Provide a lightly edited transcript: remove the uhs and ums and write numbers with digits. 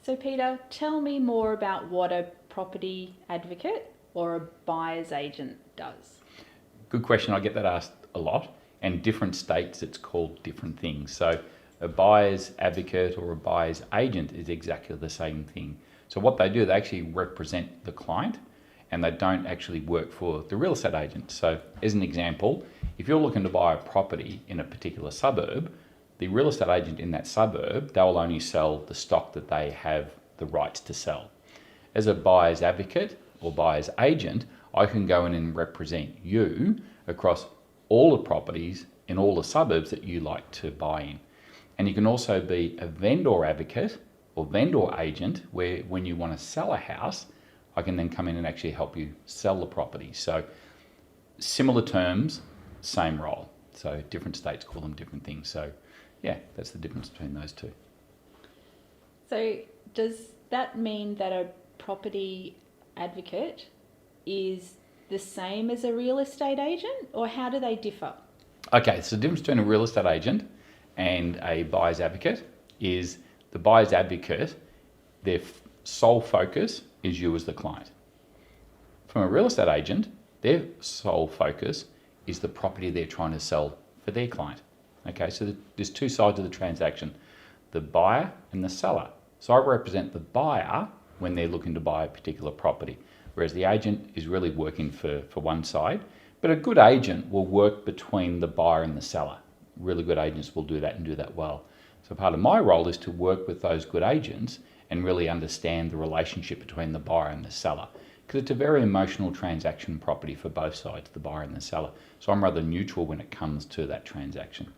So Peter, tell me more about what a property advocate or a buyer's agent does. Good question. I get that asked a lot, and different states it's called different things. So a buyer's advocate or a buyer's agent is exactly the same thing. So what they do, they actually represent the client and they don't actually work for the real estate agent. So as an example, if you're looking to buy a property in a particular suburb, the real estate agent in that suburb, they will only sell the stock that they have the rights to sell. As a buyer's advocate or buyer's agent, I can go in and represent you across all the properties in all the suburbs that you like to buy in. And you can also be a vendor advocate or vendor agent, where when you want to sell a house, I can then come in and actually help you sell the property. So similar terms, same role. So different states call them different things. So yeah, that's the difference between those two. So does that mean that a property advocate is the same as a real estate agent, or how do they differ? Okay, so the difference between a real estate agent and a buyer's advocate is the buyer's advocate, their sole focus is you as the client. From a real estate agent, their sole focus is the property they're trying to sell for their client. Okay, so there's two sides of the transaction, the buyer and the seller. So I represent the buyer when they're looking to buy a particular property, whereas the agent is really working for one side. But a good agent will work between the buyer and the seller. Really good agents will do that and do that well. So part of my role is to work with those good agents and really understand the relationship between the buyer and the seller, because it's a very emotional transaction property for both sides, the buyer and the seller. So I'm rather neutral when it comes to that transaction.